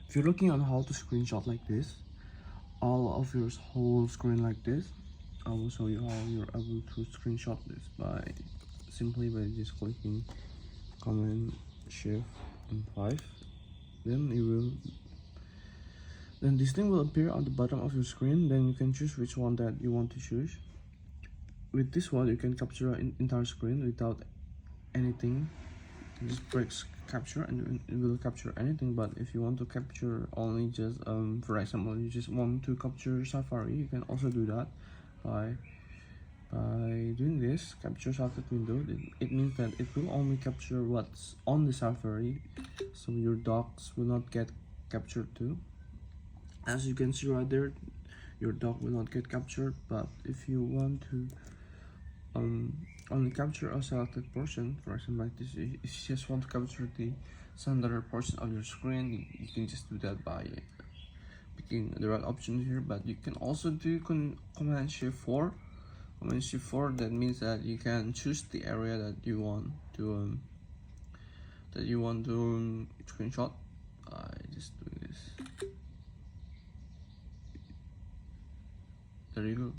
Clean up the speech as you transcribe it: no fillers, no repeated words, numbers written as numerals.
If you're looking on how to screenshot like this, all of your whole screen like this, I will show you how you're able to screenshot this simply by just clicking Command Shift and 5. Then this thing will appear on the bottom of your screen. Then you can choose which one that you want to choose. With this one, you can capture an entire screen without anything. You just press capture and it will capture anything. But if you want to capture only just for example, you just want to capture Safari, you can also do that by doing this capture shortcut window. It means that it will only capture what's on the Safari, so your docs will not get captured too. As you can see right there, your doc will not get captured. But if you want to only capture a selected portion, for example like this, if you just want to capture the center portion of your screen, you can just do that by picking the right option here. But you can also do Command Shift 4. Command Shift 4, that means that you can choose the area that you want to screenshot. I just do this. There you go.